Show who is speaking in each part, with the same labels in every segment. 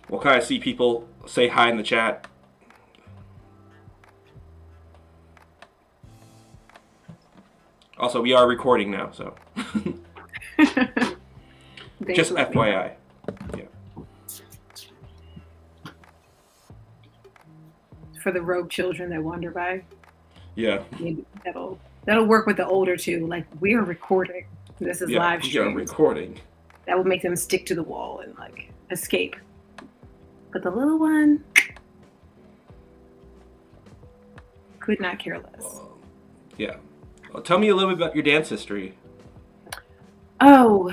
Speaker 1: We'll kind of see people say hi in the chat. Also, we are recording now, so just FYI. Yeah.
Speaker 2: For the rogue children that wander by.
Speaker 1: Yeah.
Speaker 2: Maybe that'll work with the older too. Like, we are recording. This is live
Speaker 1: We are
Speaker 2: stream.
Speaker 1: recording.
Speaker 2: That will make them stick to the wall and like escape. But the little one could not care less.
Speaker 1: Yeah. Well, tell me a little bit about your dance history.
Speaker 2: Oh,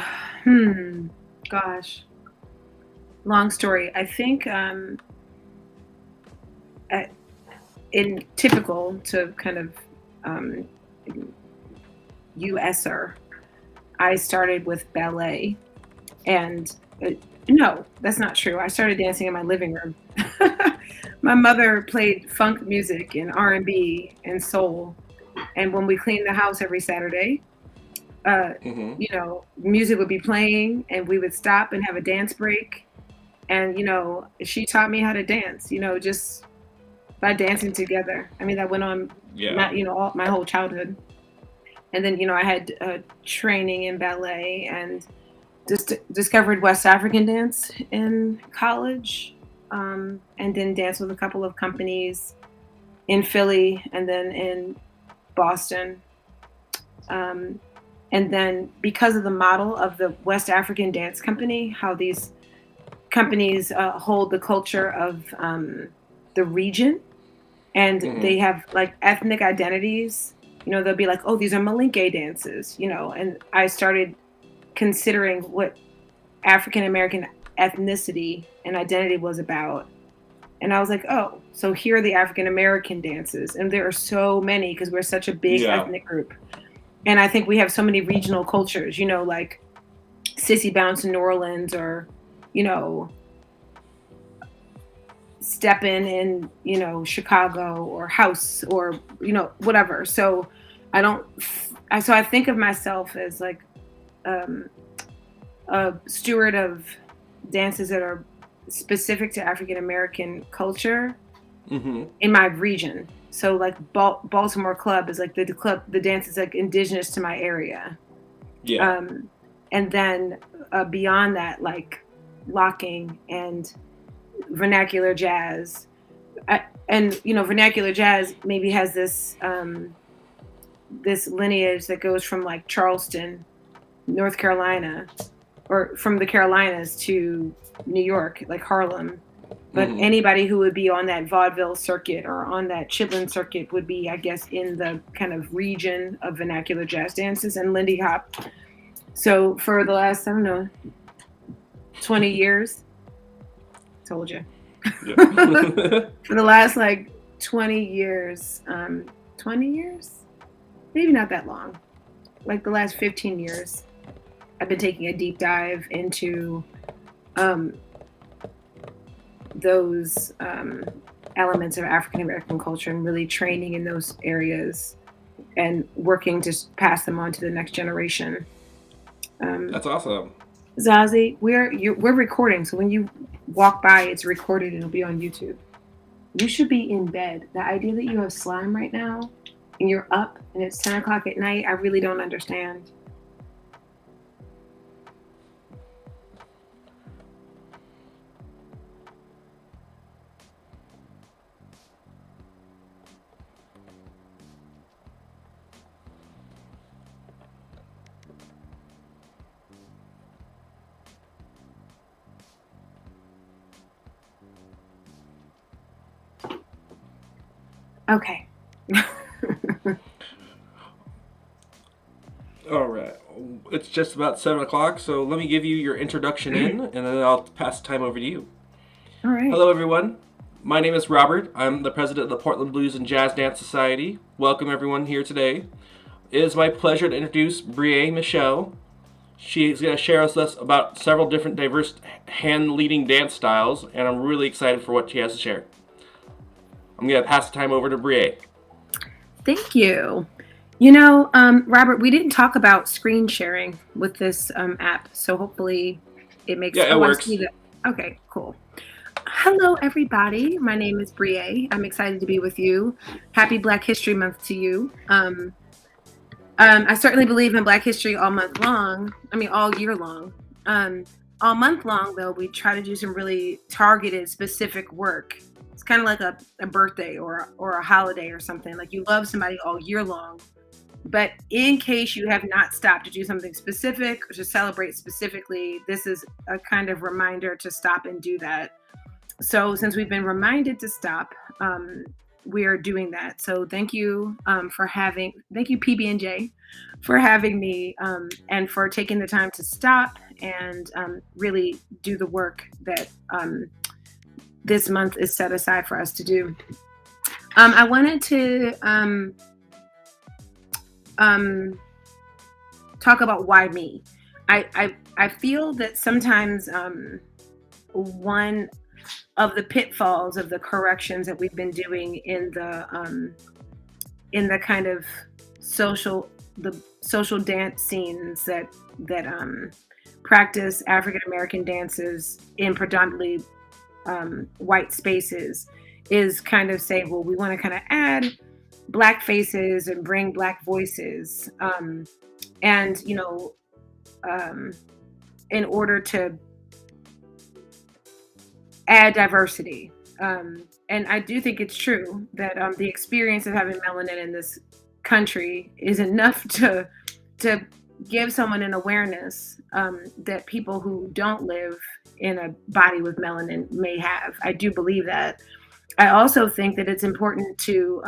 Speaker 2: gosh. Long story. I think in typical to kind of USer, I started with ballet, and no, that's not true. I started dancing in my living room. My mother played funk music and R&B and soul, and when we cleaned the house every Saturday, music would be playing, and we would stop and have a dance break. And she taught me how to dance. Just by dancing together. I mean, that went on, my whole childhood. And then I had training in ballet and just discovered West African dance in college, and then danced with a couple of companies in Philly and then in Boston. And then because of the model of the West African Dance Company, how these companies hold the culture of the region, and they have like ethnic identities. They'll be like, oh, these are Malinke dances, and I started considering what African American ethnicity and identity was about. And I was like, oh, so here are the African American dances. And there are so many because we're such a big ethnic group. And I think we have so many regional cultures, like Sissy Bounce in New Orleans, or, Steppin' in, Chicago, or House, or, whatever. So I think of myself as like a steward of dances that are specific to African American culture in my region. So like Baltimore club is like the dance is like indigenous to my area.
Speaker 1: Yeah.
Speaker 2: And then beyond that, like locking and vernacular jazz. Vernacular jazz maybe has this this lineage that goes from like Charleston, North Carolina, or from the Carolinas to New York, like Harlem. But anybody who would be on that vaudeville circuit or on that Chitlin circuit would be, I guess, in the kind of region of vernacular jazz dances and Lindy Hop. So for the last, 20 years, told you. Yeah. For the last like 20 years, 20 years? Maybe not that long. Like the last 15 years, I've been taking a deep dive into those elements of African American culture and really training in those areas and working to pass them on to the next generation.
Speaker 1: That's awesome.
Speaker 2: Zazie, we're recording, so when you walk by, it's recorded and it'll be on YouTube. You should be in bed. The idea that you have slime right now and you're up and it's 10 o'clock at night, I really don't understand. Okay.
Speaker 1: All right. It's just about 7 o'clock, so let me give you your introduction in, and then I'll pass the time over to you.
Speaker 2: All right.
Speaker 1: Hello, everyone. My name is Robert. I'm the president of the Portland Blues and Jazz Dance Society. Welcome, everyone, here today. It is my pleasure to introduce Breai Michele. She's going to share with us about several different diverse hand-leading dance styles, and I'm really excited for what she has to share. I'm going to pass the time over to Breai.
Speaker 2: Thank you. Robert, we didn't talk about screen sharing with this app, so hopefully it makes
Speaker 1: it works.
Speaker 2: Okay, cool. Hello, everybody. My name is Breai. I'm excited to be with you. Happy Black History Month to you. I certainly believe in Black history all month long. I mean, all year long. Um, all month long, though, we try to do some really targeted, specific work. It's kind of like a birthday or a holiday or something. Like you love somebody all year long. But in case you have not stopped to do something specific or to celebrate specifically, this is a kind of reminder to stop and do that. So since we've been reminded to stop, we are doing that. So thank you thank you PB&J for having me and for taking the time to stop and really do the work that this month is set aside for us to do. I wanted to talk about why me. I feel that sometimes one of the pitfalls of the corrections that we've been doing in the kind of social dance scenes that practice African American dances in predominantly white spaces is kind of say, well, we want to kind of add Black faces and bring Black voices, and in order to add diversity. And I do think it's true that the experience of having melanin in this country is enough to give someone an awareness that people who don't live in a body with melanin may have. I do believe that. I also think that it's important to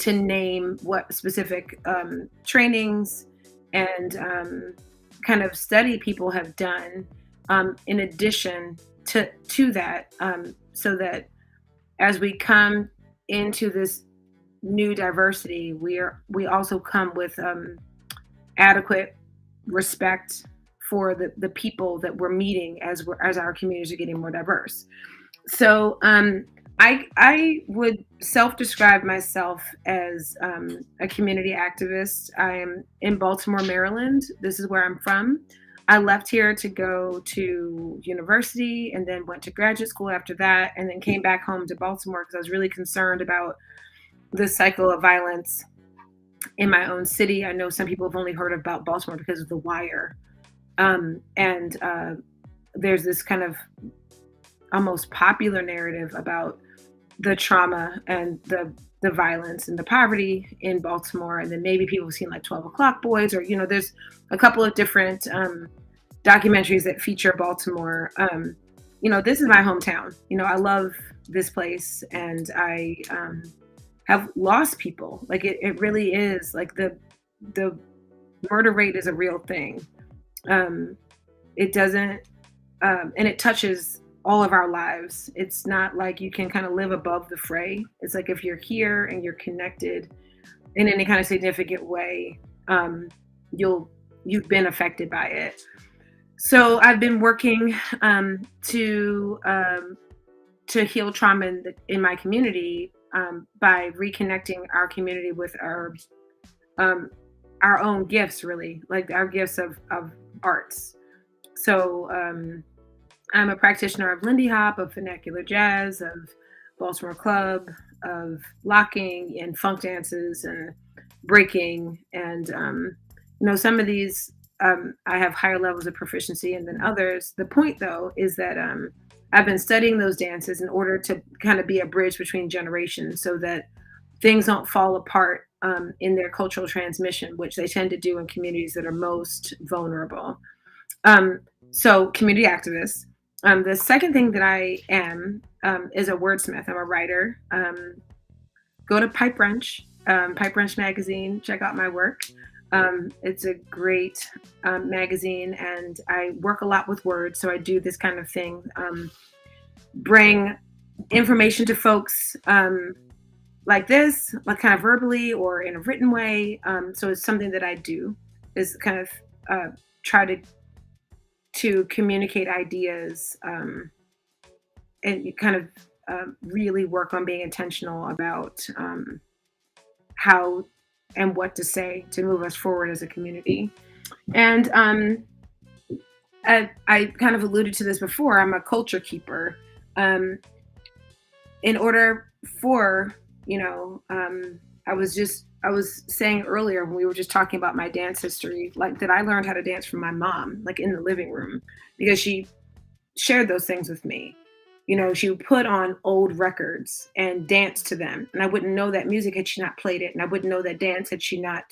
Speaker 2: name what specific trainings and kind of study people have done in addition to that, so that as we come into this new diversity, we also come with adequate respect for the people that we're meeting as our communities are getting more diverse. So I would self-describe myself as a community activist. I am in Baltimore, Maryland. This is where I'm from. I left here to go to university and then went to graduate school after that, and then came back home to Baltimore because I was really concerned about the cycle of violence in my own city. I know some people have only heard about Baltimore because of The Wire. And there's this kind of almost popular narrative about the trauma and the violence and the poverty in Baltimore. And then maybe people have seen like 12 O'Clock Boys, or, there's a couple of different documentaries that feature Baltimore. This is my hometown. I love this place, and I have lost people. Like it really is like the murder rate is a real thing. It doesn't, and it touches all of our lives. It's not like you can kind of live above the fray. It's like if you're here and you're connected in any kind of significant way, you've been affected by it. So I've been working to heal trauma in my community by reconnecting our community with our own gifts, really, like our gifts of arts. So I'm a practitioner of Lindy Hop, of vernacular jazz, of Baltimore Club, of locking and funk dances and breaking. And, some of these I have higher levels of proficiency in than others. The point, though, is that I've been studying those dances in order to kind of be a bridge between generations so that things don't fall apart in their cultural transmission, which they tend to do in communities that are most vulnerable. So community activists. The second thing that I am is a wordsmith. I'm a writer. Go to Pipe Brunch magazine. Check out my work. It's a great magazine, and I work a lot with words. So I do this kind of thing, bring information to folks like this, like kind of verbally or in a written way. So it's something that I do, is kind of try to communicate ideas and kind of really work on being intentional about how and what to say to move us forward as a community. And I kind of alluded to this before. I'm a culture keeper. Um, in order for, you know, I was saying earlier when we were just talking about my dance history, like that I learned how to dance from my mom, like in the living room, because she shared those things with me. You know, she would put on old records and dance to them. And I wouldn't know that music had she not played it. And I wouldn't know that dance had she not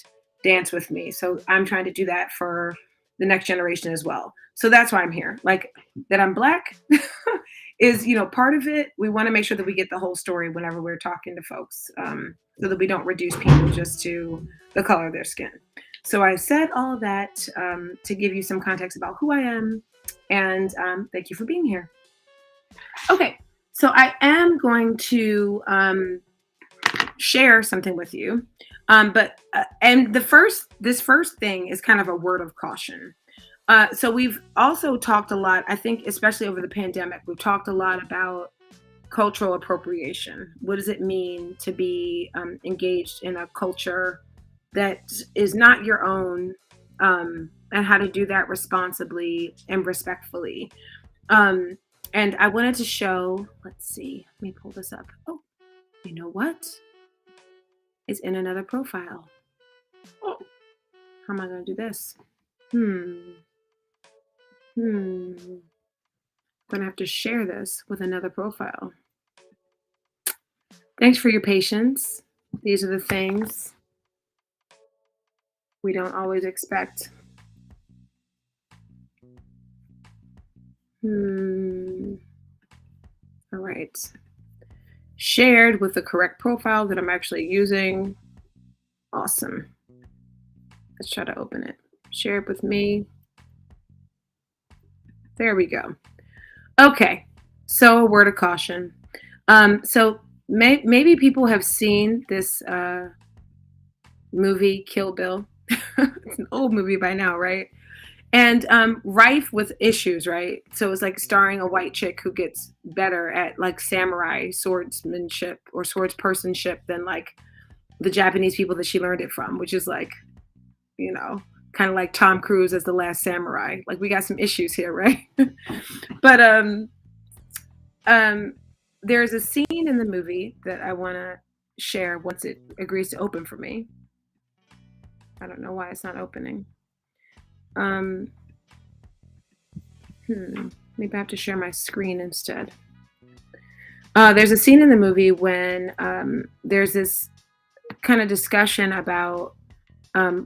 Speaker 2: danced with me. So I'm trying to do that for the next generation as well. So that's why I'm here. Like that I'm Black is, you know, part of it. We want to make sure that we get the whole story whenever we're talking to folks, so that we don't reduce people just to the color of their skin. So I said all of that to give you some context about who I am. And thank you for being here. Okay, so I am going to share something with you, but and this first thing is kind of a word of caution. So we've also talked a lot, I think, especially over the pandemic, we've talked a lot about cultural appropriation. What does it mean to be engaged in a culture that is not your own, and how to do that responsibly and respectfully. And I wanted to show, let's see, let me pull this up. Oh, you know what? It's in another profile. Oh, how am I going to do this? I'm going to have to share this with another profile. Thanks for your patience. These are the things we don't always expect. All right. Shared with the correct profile that I'm actually using. Awesome. Let's try to open it. Share it with me. There we go. Okay. So a word of caution. So maybe people have seen this movie, Kill Bill. It's an old movie by now, right? And rife with issues, right? So it's like starring a white chick who gets better at like samurai swordsmanship or swordspersonship than like the Japanese people that she learned it from, which is like, you know, kind of like Tom Cruise as the last samurai. Like we got some issues here, right? But there's a scene in the movie that I want to share once it agrees to open for me. I don't know why it's not opening. Maybe I have to share my screen instead. There's a scene in the movie when there's this kind of discussion about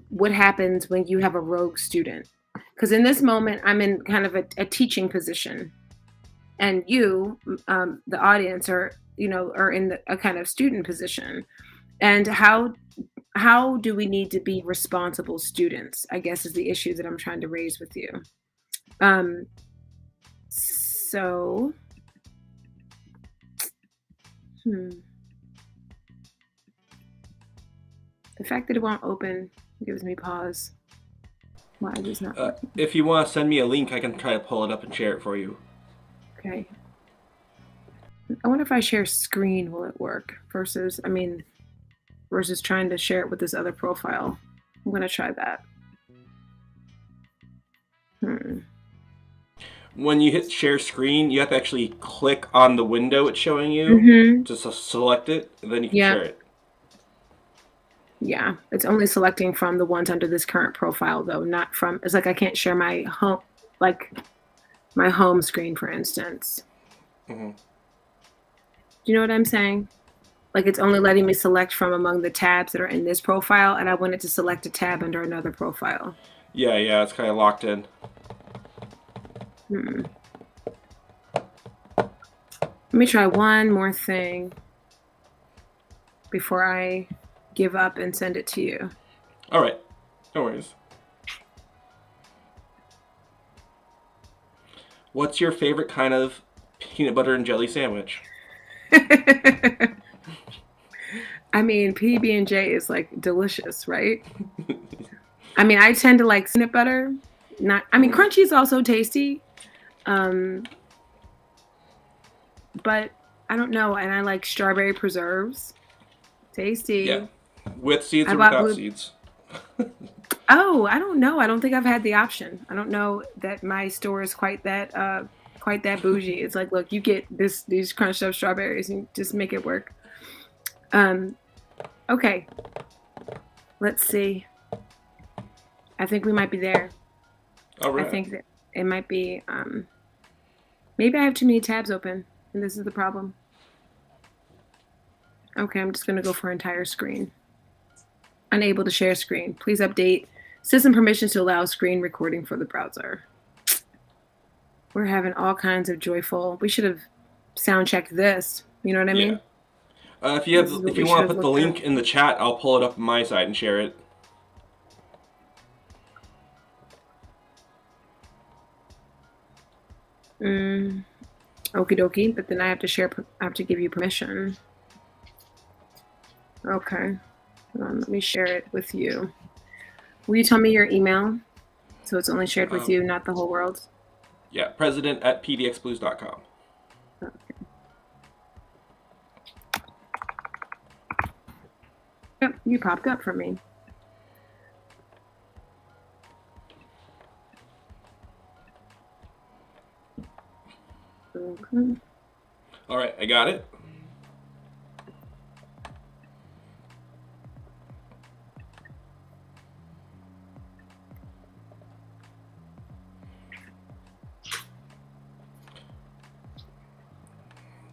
Speaker 2: what happens when you have a rogue student. Because in this moment, I'm in kind of a teaching position, and you, the audience, are in a kind of student position. And how do we need to be responsible students, I guess, is the issue that I'm trying to raise with you. So, the fact that it won't open gives me pause. Why is this not?
Speaker 1: If you want to send me a link, I can try to pull it up and share it for you.
Speaker 2: Okay. I wonder if I share screen, will it work? Versus trying to share it with this other profile. I'm going to try that.
Speaker 1: When you hit share screen, you have to actually click on the window it's showing you to select it, and then you can share it.
Speaker 2: Yeah, it's only selecting from the ones under this current profile, though, not from. It's like I can't share my home, like my home screen, for instance. Do you know what I'm saying? Like it's only letting me select from among the tabs that are in this profile, and I wanted to select a tab under another profile.
Speaker 1: Yeah, it's kind of locked in.
Speaker 2: Let me try one more thing before I give up and send it to you.
Speaker 1: All right. No worries. What's your favorite kind of peanut butter and jelly sandwich?
Speaker 2: I mean, PB&J is like delicious, right? I mean, I tend to like peanut butter. Crunchy is also tasty. But I don't know, and I like strawberry preserves. Tasty.
Speaker 1: Yeah. With seeds or without seeds?
Speaker 2: Oh, I don't know. I don't think I've had the option. I don't know that my store is quite that bougie. It's like, look, you get these crunched up strawberries and just make it work. Um, okay. Let's see. I think we might be there.
Speaker 1: All
Speaker 2: I
Speaker 1: right.
Speaker 2: think that it might be maybe I have too many tabs open and this is the problem. Okay, I'm just gonna go for entire screen. Unable to share screen. Please update system permissions to allow screen recording for the browser. We're having all kinds of joyful. We should have sound checked this. You know what I
Speaker 1: Yeah.
Speaker 2: mean? This is what
Speaker 1: If
Speaker 2: we
Speaker 1: you
Speaker 2: should
Speaker 1: want to
Speaker 2: have
Speaker 1: put the
Speaker 2: looked at.
Speaker 1: link in the chat, I'll pull it up on my side and share it.
Speaker 2: Okie dokie, but then I have to share. I have to give you permission. Okay, let me share it with you. Will you tell me your email so it's only shared with you, not the whole world?
Speaker 1: Yeah, president@pdxblues.com.
Speaker 2: Okay. Yep, you popped up for me. Okay.
Speaker 1: All right, I got it.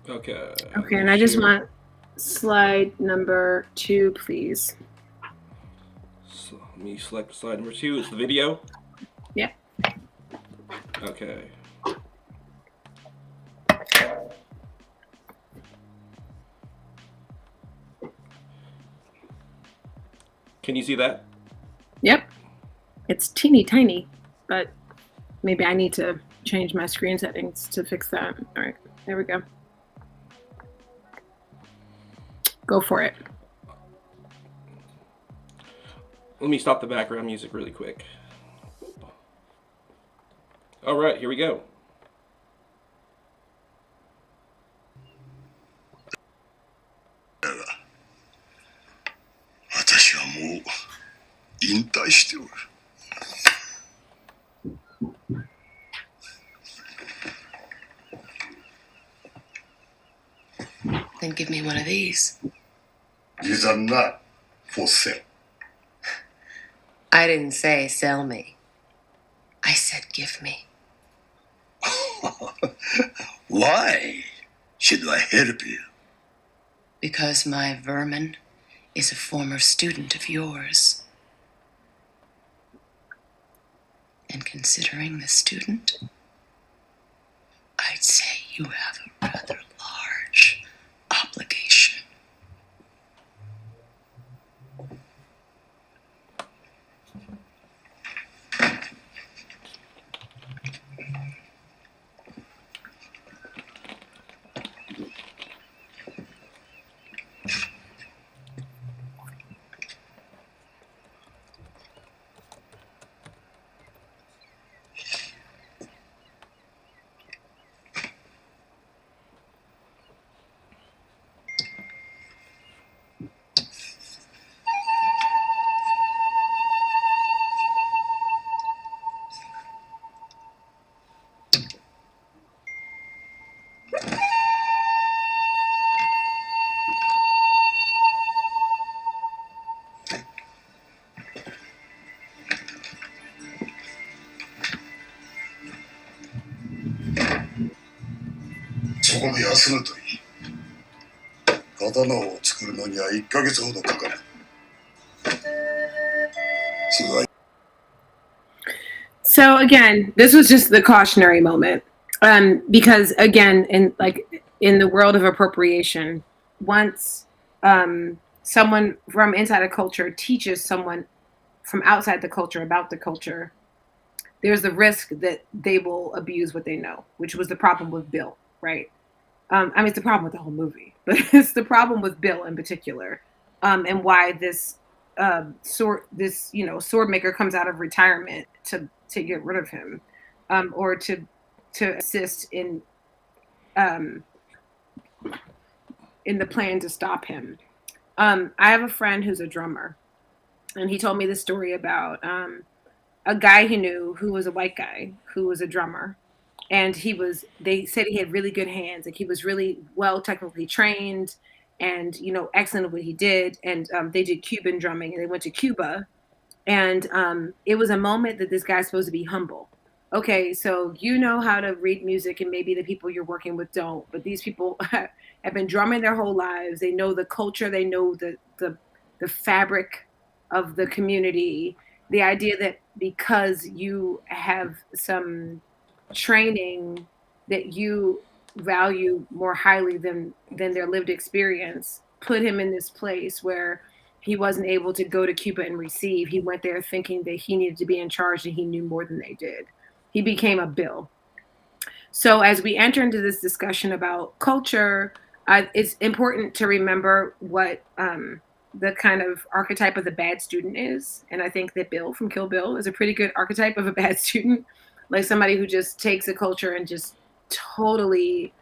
Speaker 1: Okay.
Speaker 2: Okay, and I just want slide number 2, please.
Speaker 1: So let me select slide number 2. It's the video.
Speaker 2: Yep.
Speaker 1: Okay. Can you see that?
Speaker 2: Yep. It's teeny tiny, but maybe I need to change my screen settings to fix that. All right, there we go. Go for it.
Speaker 1: Let me stop the background music really quick. All right, here we go.
Speaker 3: Then give me one of these.
Speaker 4: These are not for sale.
Speaker 3: I didn't say sell me. I said give me.
Speaker 4: Why should I help you?
Speaker 3: Because my vermin is a former student of yours. And considering the student, I'd say you have a rather large obligation.
Speaker 4: So こで休むといい。刀を作るのには1ヶ月ほどかかる。
Speaker 2: So again, this was just the cautionary moment, because again, in the world of appropriation, once someone from inside a culture teaches someone from outside the culture about the culture, there's the risk that they will abuse what they know, which was the problem with Bill, right? I mean, it's the problem with the whole movie, but it's the problem with Bill in particular, and why this sword maker comes out of retirement to get rid of him, or to assist in the plan to stop him. I have a friend who's a drummer, And he told me this story about a guy he knew who was a white guy who was a drummer. And they said he had really good hands. Like he was really well technically trained and, excellent at what he did. And they did Cuban drumming and they went to Cuba. And it was a moment that this guy's supposed to be humble. Okay, so you know how to read music, and maybe the people you're working with don't, but these people have been drumming their whole lives. They know the culture, they know the fabric of the community. The idea that because you have some training that you value more highly than their lived experience put him in this place where he wasn't able to go to Cuba and receive. He went there thinking that he needed to be in charge and he knew more than they did. He became a bill. So as we enter into this discussion about culture, it's important to remember what the kind of archetype of the bad student is. And I think that Bill from Kill Bill is a pretty good archetype of a bad student, like somebody who just takes a culture and just totally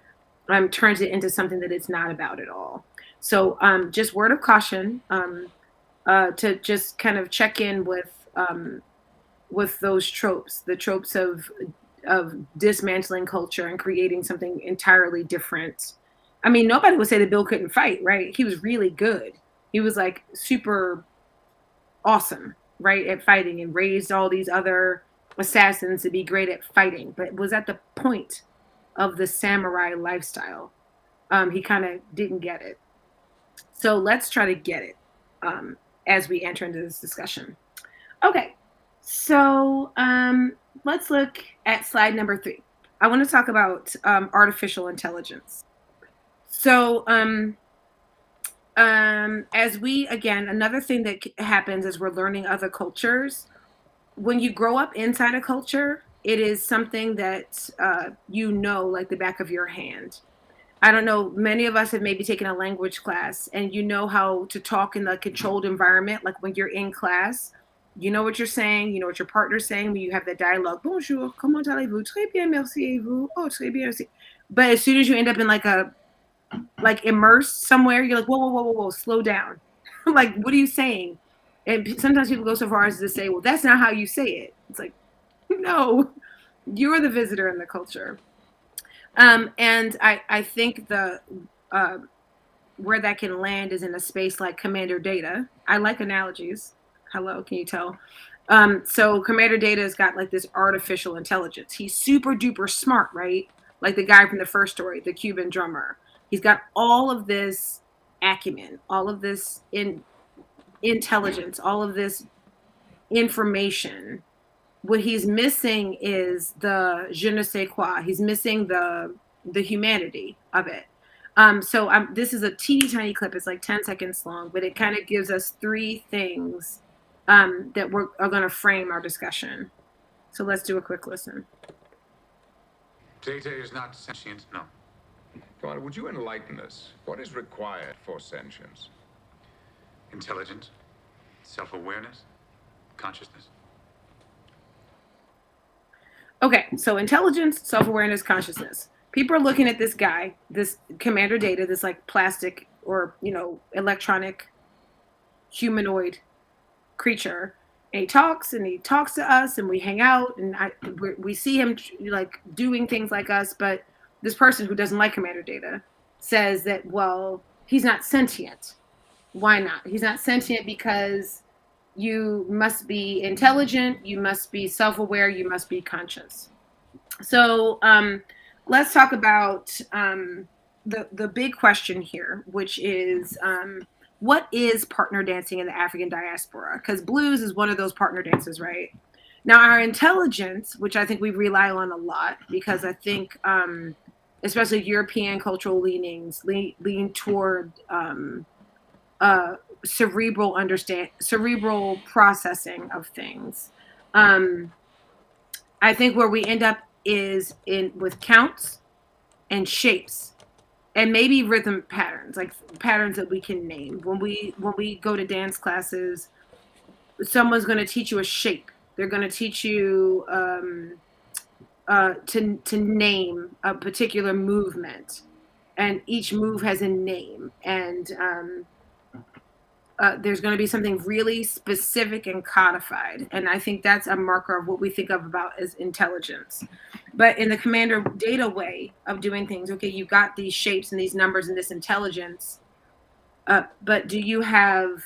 Speaker 2: turns it into something that it's not about at all. So just word of caution to just kind of check in with those tropes, the tropes of dismantling culture and creating something entirely different. I mean, nobody would say that Bill couldn't fight, right? He was really good. He was like super awesome, right, at fighting and raised all these other assassins to be great at fighting, but was at the point of the samurai lifestyle. He kind of didn't get it. So let's try to get it as we enter into this discussion. Okay, so let's look at slide number 3. I want to talk about artificial intelligence. So as we, again, another thing that happens as we're learning other cultures, when you grow up inside a culture, it is something that like the back of your hand. I don't know, many of us have maybe taken a language class and you know how to talk in a controlled environment, like when you're in class, you know what you're saying, you know what your partner's saying when you have that dialogue. Bonjour, comment allez-vous? Très bien, merci, et vous? Oh, très bien, merci. But as soon as you end up in like immersed somewhere, you're like, whoa, slow down. Like, what are you saying? And sometimes people go so far as to say, well, that's not how you say it. It's like, no, you're the visitor in the culture. And I think where that can land is in a space like Commander Data. I like analogies. Hello, can you tell? So Commander Data has got like this artificial intelligence. He's super duper smart, right? Like the guy from the first story, the Cuban drummer. He's got all of this acumen, all of this intelligence, all of this information. What he's missing is the je ne sais quoi. He's missing the humanity of it. So this is a teeny tiny clip. It's like 10 seconds long, but it kind of gives us 3 things that are going to frame our discussion. So let's do a quick listen.
Speaker 5: Data is not sentient, no.
Speaker 6: Father, would you enlighten us? What is required for sentience?
Speaker 5: Intelligence, self-awareness, consciousness.
Speaker 2: Okay, so intelligence, self-awareness, consciousness. People are looking at this guy, this Commander Data, this like plastic or, electronic humanoid creature. And he talks to us and we hang out and we see him like doing things like us. But this person who doesn't like Commander Data says that, well, he's not sentient. Why not? He's not sentient because you must be intelligent, you must be self-aware, you must be conscious. So let's talk about the big question here, which is what is partner dancing in the African diaspora? Because blues is one of those partner dances, right? Now, our intelligence, which I think we rely on a lot, because I think especially European cultural leanings lean toward cerebral processing of things. I think where we end up is with counts and shapes and maybe rhythm patterns, like patterns that we can name. When we go to dance classes, someone's going to teach you a shape. They're going to teach you to name a particular movement, and each move has a name. And there's going to be something really specific and codified. And I think that's a marker of what we think of about as intelligence. But in the commander data way of doing things, okay, you got these shapes and these numbers and this intelligence, but do you have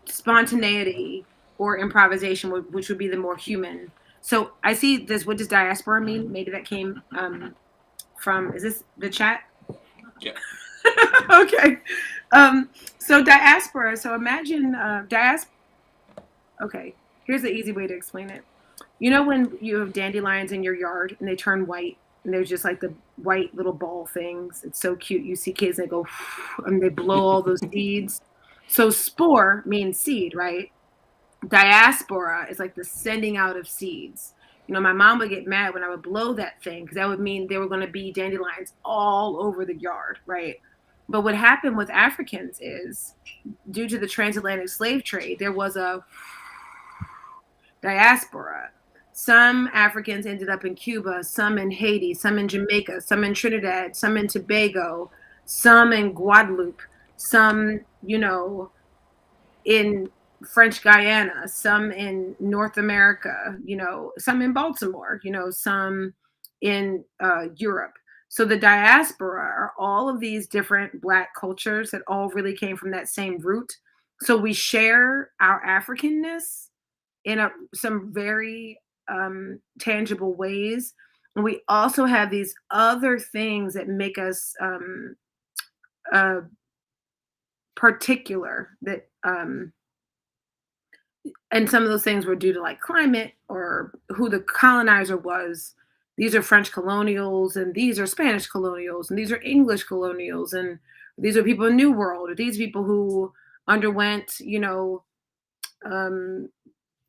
Speaker 2: spontaneity or improvisation, which would be the more human? So I see this. What does diaspora mean? Maybe that came from, is this the chat?
Speaker 1: Yeah.
Speaker 2: Okay. So diaspora. So imagine diaspora. Okay. Here's the easy way to explain it. You know when you have dandelions in your yard and they turn white and there's just like the white little ball things. It's so cute. You see kids, they go and they blow all those seeds. So spore means seed, right? Diaspora is like the sending out of seeds. You know, my mom would get mad when I would blow that thing because that would mean there were going to be dandelions all over the yard, right? But what happened with Africans is, due to the transatlantic slave trade, there was a diaspora. Some Africans ended up in Cuba, some in Haiti, some in Jamaica, some in Trinidad, some in Tobago, some in Guadeloupe, some, you know, in French Guiana, some in North America, you know, some in Baltimore, you know, some in Europe. So the diaspora are all of these different Black cultures that all really came from that same root. So we share our Africanness in some very tangible ways. And we also have these other things that make us particular, that and some of those things were due to like climate or who the colonizer was. These are French colonials, and these are Spanish colonials, and these are English colonials, and these are people in New World, or these people who underwent, you know,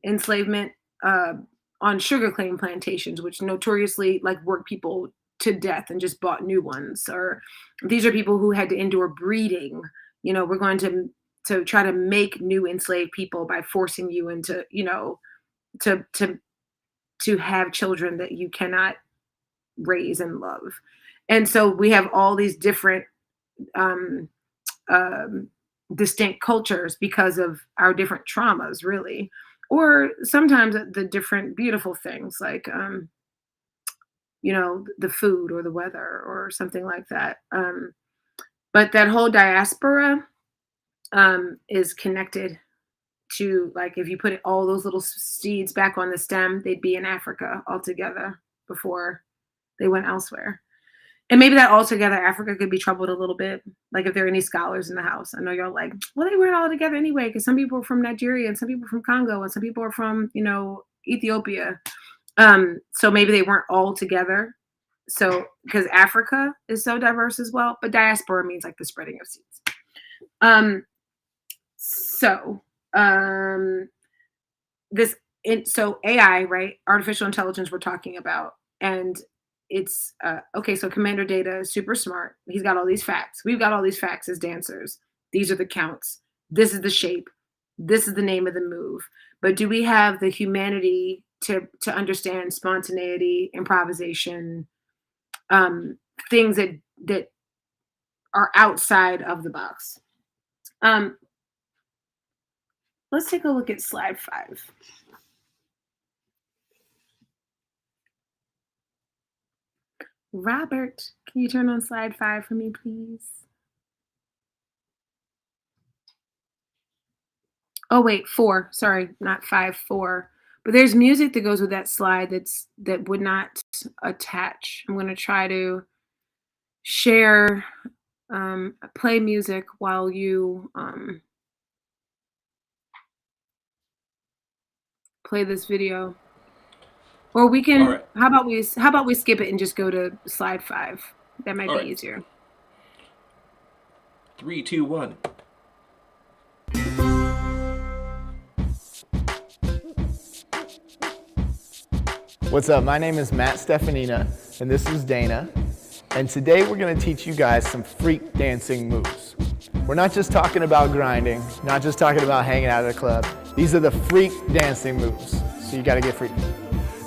Speaker 2: enslavement on sugarcane plantations, which notoriously like worked people to death and just bought new ones. Or these are people who had to endure breeding. You know, we're going to try to make new enslaved people by forcing you into, you know, to have children that you cannot raise and love. And so we have all these different distinct cultures because of our different traumas, really. Or sometimes the different beautiful things like, you know, the food or the weather or something like that. But that whole diaspora is connected to, like, if you put all those little seeds back on the stem, they'd be in Africa altogether before they went elsewhere. And maybe that altogether Africa could be troubled a little bit. Like if there are any scholars in the house, I know you're like, well, they weren't all together anyway, because some people are from Nigeria and some people are from Congo and some people are from, you know, Ethiopia. So maybe they weren't all together. So because Africa is so diverse as well, but diaspora means like the spreading of seeds. So AI, right? Artificial intelligence we're talking about. And it's okay, so commander data is super smart. He's got all these facts. We've got all these facts as dancers. These are the counts. This is the shape. This is the name of the move. But do we have the humanity to understand spontaneity, improvisation, things that are outside of the box? Let's take a look at slide 5. Robert, can you turn on slide 5 for me, please? Oh, wait, 4. Sorry, not 5, 4. But there's music that goes with that slide that would not attach. I'm going to try to share, play music while you play this video. Or we can.
Speaker 1: All right.
Speaker 2: How about we skip it and just go to slide 5? That might be easier.
Speaker 1: 3, 2, 1.
Speaker 7: What's up? My name is Matt Stefanina, and this is Dana. And today we're going to teach you guys some freak dancing moves. We're not just talking about grinding, not just talking about hanging out at a club. These are the freak dancing moves, so you got to get freaky.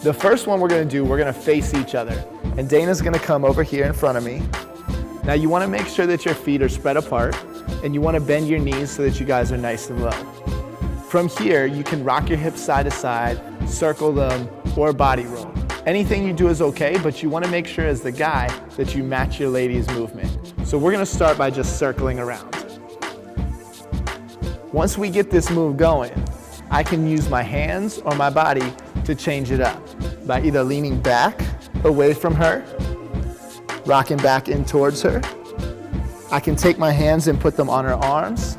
Speaker 7: The first one we're going to do, we're going to face each other. And Dana's going to come over here in front of me. Now you want to make sure that your feet are spread apart. and you want to bend your knees so that you guys are nice and low. From here, you can rock your hips side to side, circle them, or body roll. Anything you do is okay, but you want to make sure as the guy that you match your lady's movement. So we're going to start by just circling around. Once we get this move going, I can use my hands or my body to change it up by either leaning back away from her, rocking back in towards her. I can take my hands and put them on her arms,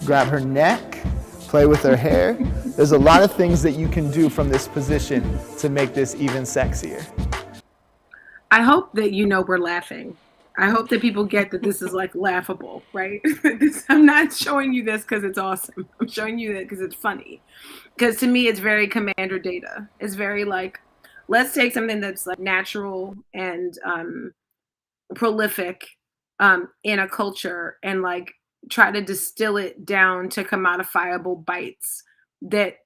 Speaker 7: grab her neck, play with her hair. There's a lot of things that you can do from this position to make this even sexier.
Speaker 2: I hope that we're laughing. I hope that people get that this is like laughable, right? I'm not showing you this because it's awesome. I'm showing you that because it's funny. Because to me, it's very Commander Data. It's very like, let's take something that's like natural and prolific in a culture and like try to distill it down to commodifiable bites that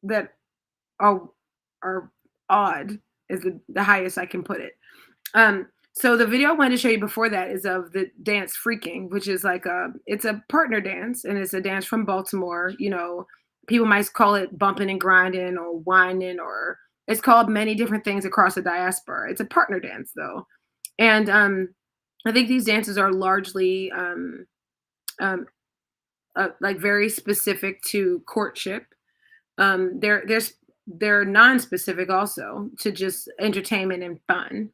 Speaker 2: that are odd is the highest I can put it. So the video I wanted to show you before that is of the dance Freaking, which is like it's a partner dance, and it's a dance from Baltimore. You know, people might call it bumping and grinding or whining, or it's called many different things across the diaspora. It's a partner dance though. And I think these dances are largely like very specific to courtship. They're non-specific also to just entertainment and fun.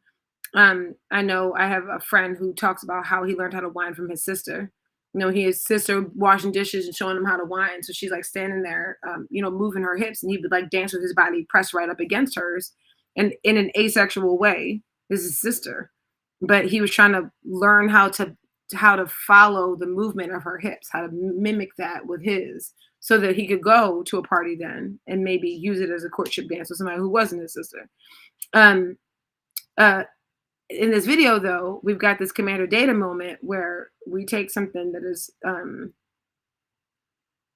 Speaker 2: I know I have a friend who talks about how he learned how to whine from his sister. You know, his sister washing dishes and showing him how to whine. So she's like standing there, moving her hips, and he would like dance with his body pressed right up against hers, and in an asexual way. This is his sister, but he was trying to learn how to follow the movement of her hips, how to mimic that with his, so that he could go to a party then and maybe use it as a courtship dance with somebody who wasn't his sister. In this video, though, we've got this Commander Data moment where we take something that is,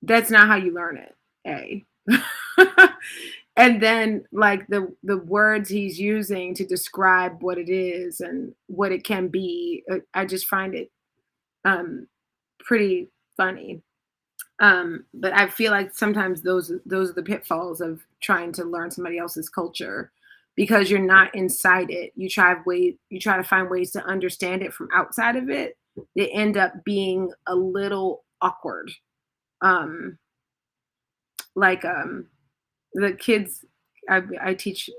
Speaker 2: that's not how you learn it, A. And then, like, the words he's using to describe what it is and what it can be, I just find it pretty funny. But I feel like sometimes those are the pitfalls of trying to learn somebody else's culture. Because you're not inside it, you try to find ways to understand it from outside of it. They end up being a little awkward. The kids I teach,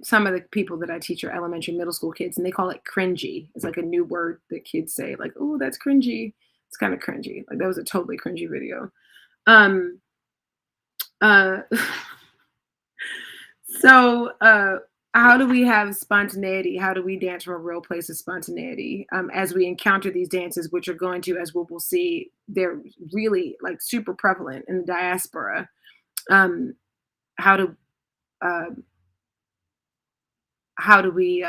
Speaker 2: some of the people that I teach are elementary, middle school kids, and they call it cringy. It's like a new word that kids say, like, "Oh, that's cringy." It's kind of cringy. Like that was a totally cringy video. So how do we have spontaneity? How do we dance from a real place of spontaneity as we encounter these dances, which are going to, as we'll see, they're really like super prevalent in the diaspora. How do we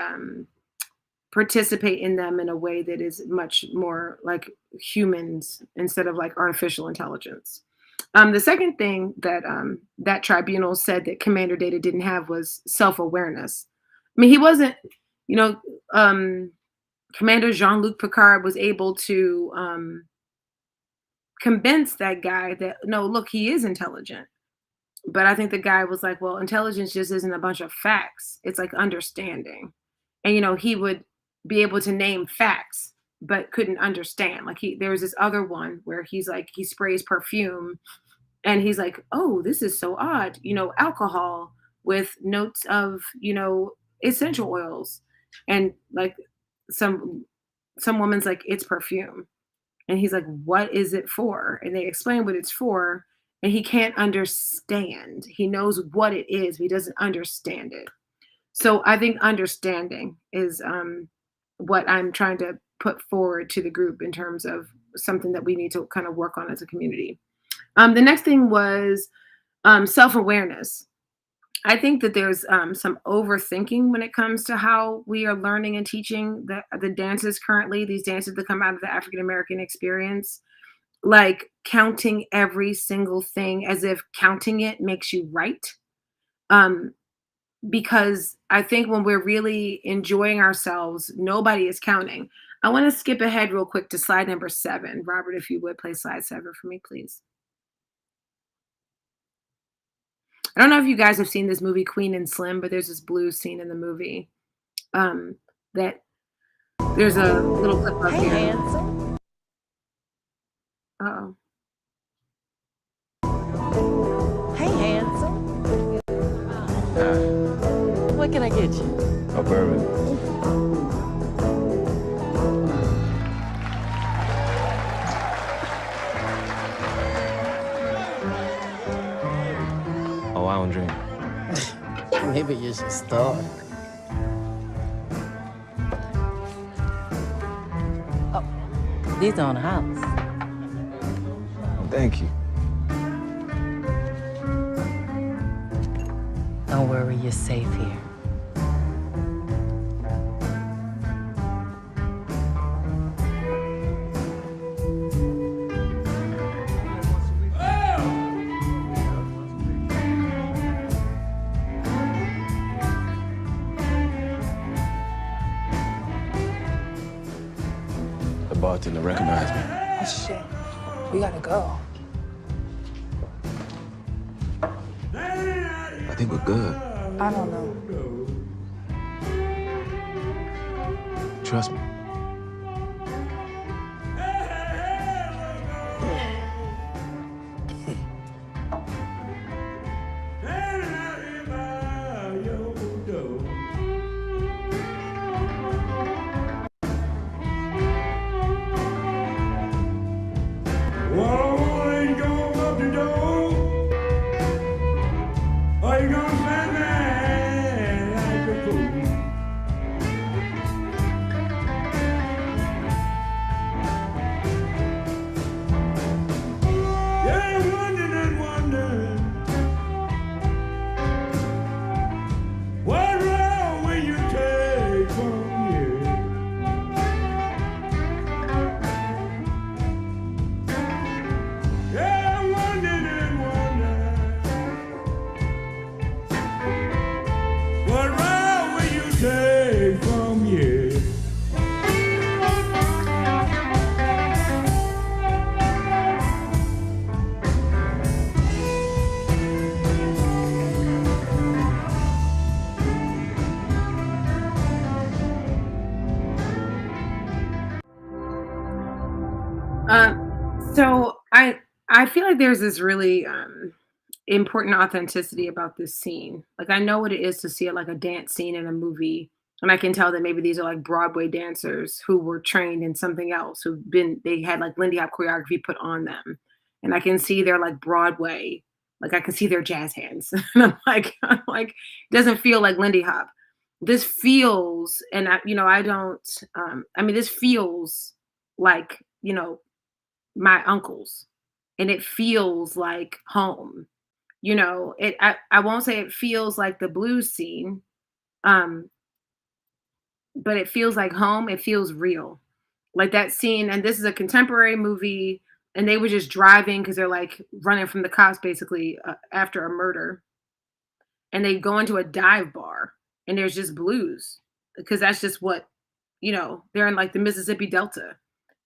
Speaker 2: participate in them in a way that is much more like humans instead of like artificial intelligence? The second thing that that tribunal said that Commander Data didn't have was self-awareness. I mean, he wasn't, Commander Jean-Luc Picard was able to convince that guy that, no, look, he is intelligent. But I think the guy was like, well, intelligence just isn't a bunch of facts. It's like understanding. And, he would be able to name facts, but couldn't understand. Like there was this other one where he's like, he sprays perfume and he's like, oh, this is so odd. Alcohol with notes of, essential oils. And like some woman's like, it's perfume. And he's like, what is it for? And they explain what it's for. And he can't understand. He knows what it is, but he doesn't understand it. So I think understanding is what I'm trying to put forward to the group in terms of something that we need to kind of work on as a community. The next thing was self-awareness. I think that there's some overthinking when it comes to how we are learning and teaching the dances currently, these dances that come out of the African-American experience. Like counting every single thing as if counting it makes you right. because I think when we're really enjoying ourselves, nobody is counting. I want to skip ahead real quick to slide number 7. Robert, if you would play slide 7 for me, please. I don't know if you guys have seen this movie Queen and Slim, but there's this blues scene in the movie. That there's a little clip up
Speaker 8: Hey,
Speaker 2: here.
Speaker 8: handsome.
Speaker 2: Uh-oh.
Speaker 8: Hey, handsome. What can I get you?
Speaker 9: A bourbon. Oh, I don't drink.
Speaker 8: Maybe you should start. Oh, these are on the house.
Speaker 9: Thank you.
Speaker 8: Don't worry, you're safe here.
Speaker 9: The bartender recognized me.
Speaker 10: Oh, shit. We gotta go.
Speaker 9: I think we're good.
Speaker 10: I don't know.
Speaker 9: Trust me.
Speaker 2: So I feel like there's this really important authenticity about this scene. Like I know what it is to see like a dance scene in a movie, and I can tell that maybe these are like Broadway dancers who were trained in something else, they had like Lindy Hop choreography put on them, and I can see their like Broadway, like I can see their jazz hands, and I'm like, it doesn't feel like Lindy Hop. This feels, and I don't. I mean, this feels like my uncles, and it feels like home. I won't say it feels like the blues scene, um but it feels like home. It feels real, like that scene. And this is a contemporary movie, and they were just driving because they're like running from the cops basically, after a murder, and they go into a dive bar, and there's just blues because that's just what, they're in like the Mississippi Delta,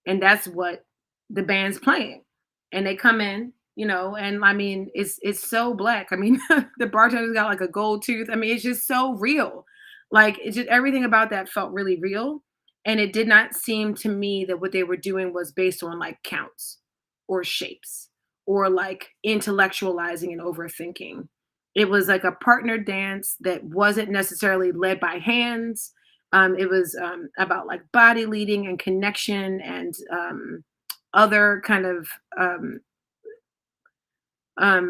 Speaker 2: and that's what the band's playing. And they come in, and I mean, it's so black. I mean, the bartender's got like a gold tooth. I mean, it's just so real. Like it's just everything about that felt really real. And it did not seem to me that what they were doing was based on like counts or shapes or like intellectualizing and overthinking. It was like a partner dance that wasn't necessarily led by hands. It was about like body leading and connection, and other kind of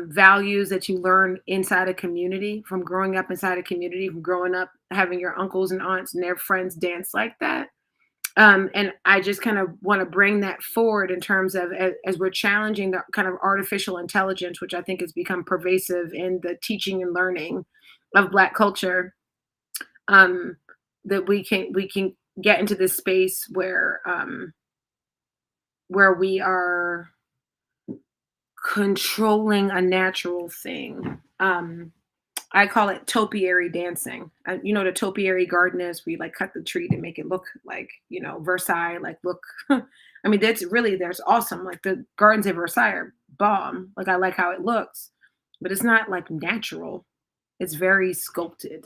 Speaker 2: values that you learn inside a community, from growing up inside a community, from growing up having your uncles and aunts and their friends dance like that. And I just kind of want to bring that forward in terms of, as we're challenging the kind of artificial intelligence, which I think has become pervasive in the teaching and learning of Black culture, that we can get into this space where we are controlling a natural thing. I call it topiary dancing. You know what a topiary garden is, where you like cut the tree to make it look like, Versailles, like look. I mean, there's awesome. Like the gardens of Versailles are bomb. Like I like how it looks, but it's not like natural. It's very sculpted.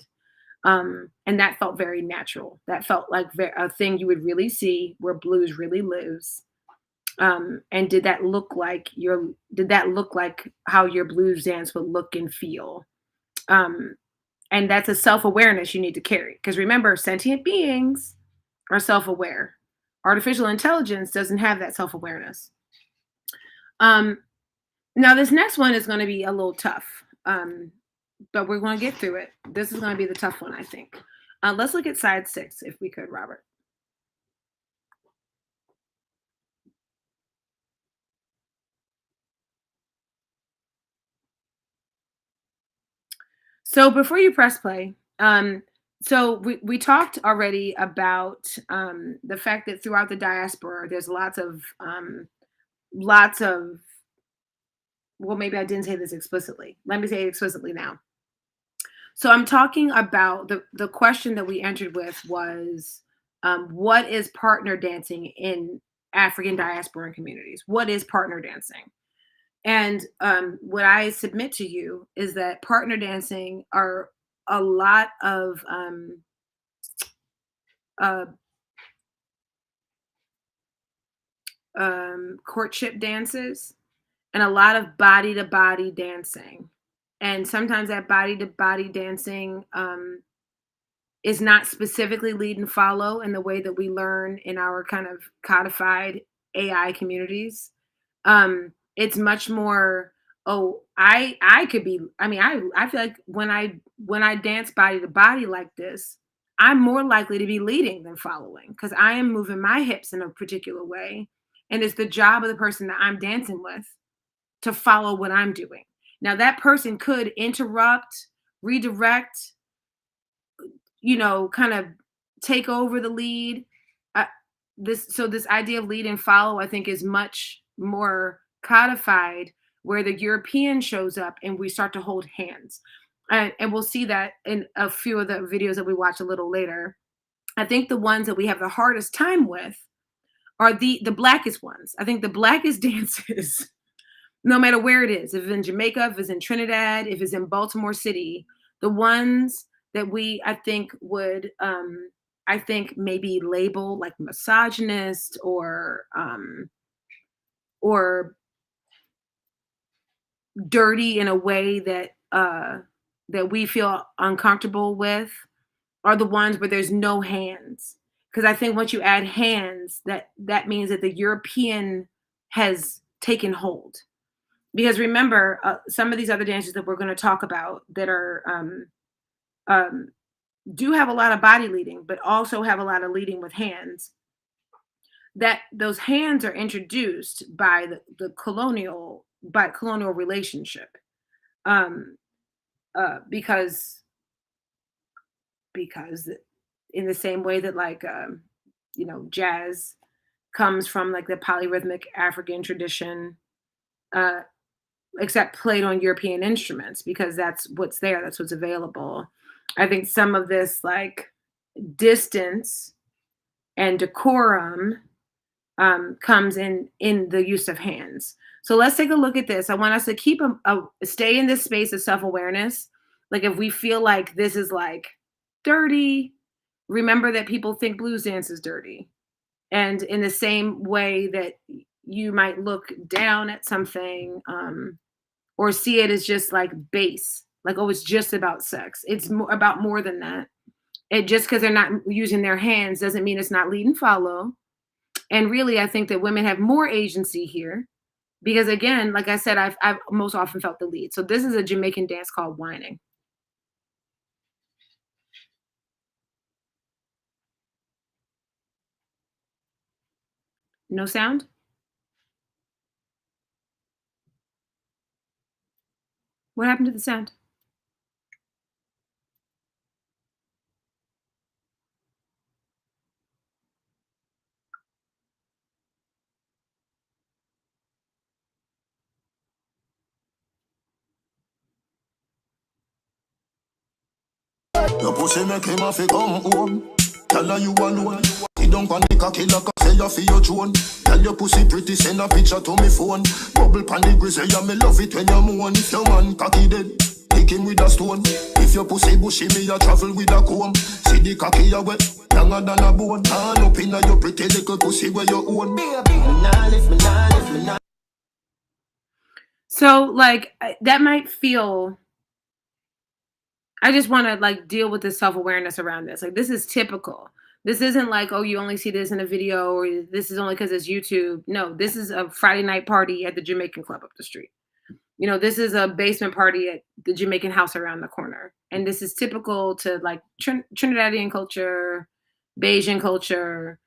Speaker 2: And that felt very natural. That felt like a thing you would really see where blues really lives. And did that look like how your blues dance would look and feel? Um, and that's a self-awareness you need to carry. Because remember, sentient beings are self-aware. Artificial intelligence doesn't have that self-awareness. Now this next one is going to be a little tough. But we're going to get through it. This is going to be the tough one, I think. Let's look at side 6, if we could, Robert. So before you press play, so we talked already about the fact that throughout the diaspora, there's lots of, well, maybe I didn't say this explicitly. Let me say it explicitly now. So I'm talking about the question that we entered with was, what is partner dancing in African diaspora communities? What is partner dancing? And what I submit to you is that partner dancing are a lot of courtship dances and a lot of body to body dancing. And sometimes that body to body dancing is not specifically lead and follow in the way that we learn in our kind of codified AI communities. It's much more, oh, I could be, I mean, I feel like when I dance body to body like this, I'm more likely to be leading than following because I am moving my hips in a particular way. And it's the job of the person that I'm dancing with to follow what I'm doing. Now that person could interrupt, redirect, kind of take over the lead. This idea of lead and follow, I think, is much more codified where the European shows up and we start to hold hands. And we'll see that in a few of the videos that we watch a little later. I think the ones that we have the hardest time with are the blackest ones. I think the blackest dances, no matter where it is, if it's in Jamaica, if it's in Trinidad, if it's in Baltimore City, the ones that we, I think, would, I think maybe label like misogynist or dirty in a way that that we feel uncomfortable with are the ones where there's no hands. Because I think once you add hands, that means that the European has taken hold. Because remember, some of these other dances that we're going to talk about that are do have a lot of body leading, but also have a lot of leading with hands. That those hands are introduced by the colonial relationship, because in the same way that like jazz comes from like the polyrhythmic African tradition, except played on European instruments because that's what's there, that's what's available. I think some of this like distance and decorum comes in the use of hands. So let's take a look at this. I want us to keep stay in this space of self-awareness. Like if we feel like this is like dirty, remember that people think blues dance is dirty. And in the same way that you might look down at something or see it as just like base, like, oh, it's just about sex. It's about more than that. It just because they're not using their hands doesn't mean it's not lead and follow. And really, I think that women have more agency here because, again, like I said, I've most often felt the lead. So this is a Jamaican dance called whining. No sound? What happened to the sound?
Speaker 4: Your pussy make him have to come home. Tell her you alone. He don't panic a killer cause say you feel your drone. Tell your pussy pretty send a picture to me phone. Bubble pan the grizzly yeah me love it when you moan. If your man cocky dead, pick him with a stone. If your pussy bushy me a travel with a comb. See the cocky you wet, younger than a bone. Turn up in your pretty little pussy where you own.
Speaker 2: So like that might feel, I just want to like deal with the self-awareness around this. Like this is typical. This isn't like, oh, you only see this in a video or this is only because it's YouTube. No, this is a Friday night party at the Jamaican club up the street. You know, this is a basement party at the Jamaican house around the corner. And this is typical to like Trinidadian culture, Bayesian culture,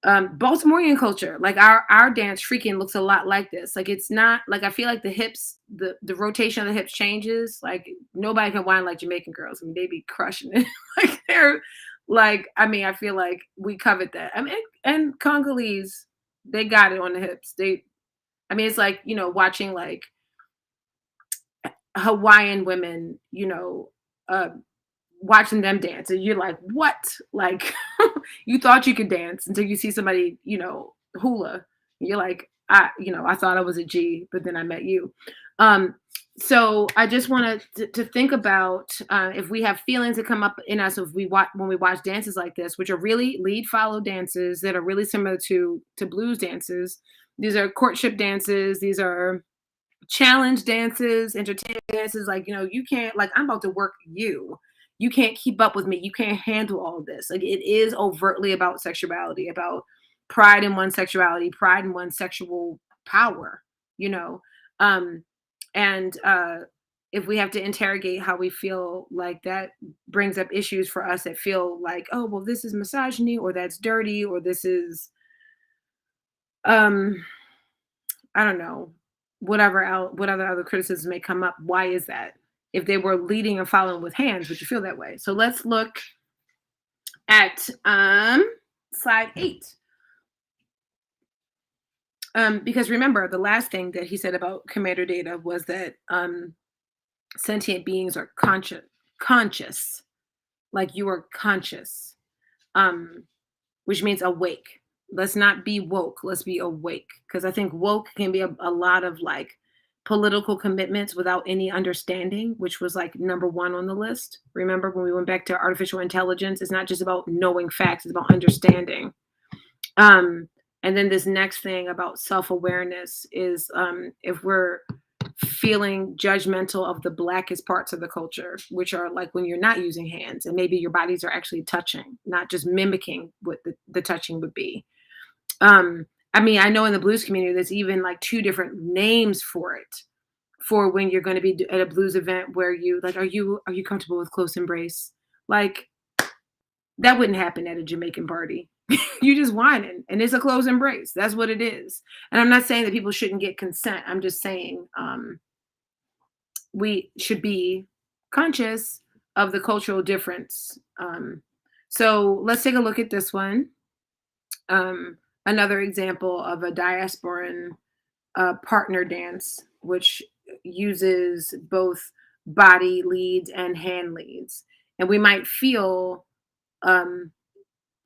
Speaker 2: Baltimorean culture. Like our dance freaking looks a lot like this. Like it's not like, I feel like the hips, the rotation of the hips changes. Like nobody can whine like Jamaican girls. I mean, they be crushing it. Like they're like, I mean, I feel like we covet that. I mean, and Congolese, they got it on the hips. I mean, it's like, you know, watching like Hawaiian women, you know, watching them dance and you're like, what? Like you thought you could dance until you see somebody, you know, hula. You're like, I thought I was a G, but then I met you. So I just wanted to think about if we have feelings that come up in us when we watch dances like this, which are really lead follow dances that are really similar to blues dances. These are courtship dances. These are challenge dances, entertainment dances. Like, you know, you can't, like, I'm about to work you. You can't keep up with me. You can't handle all of this. Like, it is overtly about sexuality, about pride in one's sexuality, pride in one's sexual power, you know. And if we have to interrogate how we feel, like that brings up issues for us that feel like, oh, well, this is misogyny, or that's dirty, or this is, I don't know, whatever other criticisms may come up. Why is that? If they were leading and following with hands, would you feel that way? So let's look at slide 8. Because remember, the last thing that he said about Commander Data was that sentient beings are conscious, like you are conscious, which means awake. Let's not be woke. Let's be awake. Because I think woke can be a lot of like political commitments without any understanding, which was like number 1 on the list. Remember when we went back to artificial intelligence, it's not just about knowing facts, it's about understanding. And then this next thing about self-awareness is if we're feeling judgmental of the blackest parts of the culture, which are like when you're not using hands and maybe your bodies are actually touching, not just mimicking what the touching would be. I mean, I know in the blues community, there's even like 2 different names for it, for when you're going to be at a blues event where you like, are you comfortable with close embrace? Like that wouldn't happen at a Jamaican party. You just whining and it's a close embrace. That's what it is. And I'm not saying that people shouldn't get consent. I'm just saying we should be conscious of the cultural difference. So let's take a look at this one. Another example of a diasporan partner dance, which uses both body leads and hand leads. And we might feel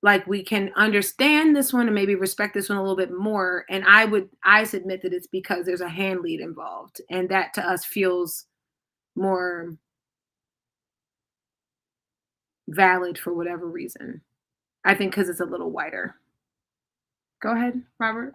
Speaker 2: like we can understand this one and maybe respect this one a little bit more. And I submit that it's because there's a hand lead involved. And that to us feels more valid for whatever reason. I think because it's a little wider. Go ahead, Robert.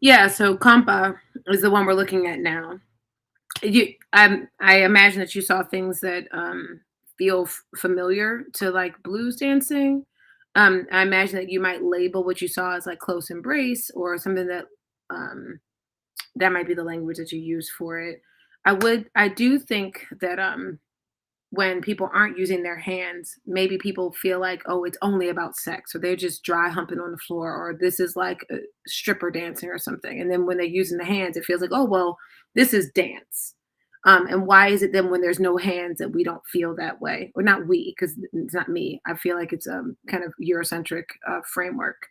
Speaker 2: Yeah, so compa is the one we're looking at now. I imagine that you saw things that feel familiar to like blues dancing. I imagine that you might label what you saw as like close embrace or something that um, that might be the language that you use for it. I do think that when people aren't using their hands, maybe people feel like, oh, it's only about sex, or they're just dry humping on the floor, or this is like a stripper dancing or something. And then when they're using the hands, it feels like, oh, well, this is dance. And why is it then when there's no hands that we don't feel that way? Or not we, because it's not me. I feel like it's a kind of Eurocentric framework.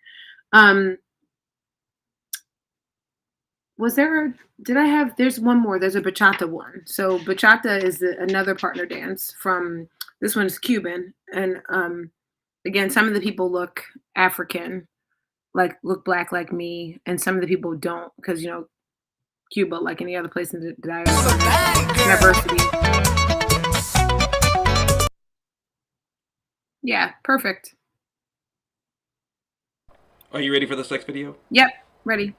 Speaker 2: There's one more. There's a bachata one. So bachata is another partner dance from, this one's Cuban. And again, some of the people look African, like look black like me. And some of the people don't, because, Cuba, like any other place in the diversity. Yeah, perfect.
Speaker 1: Are you ready for this next video?
Speaker 2: Yep, ready.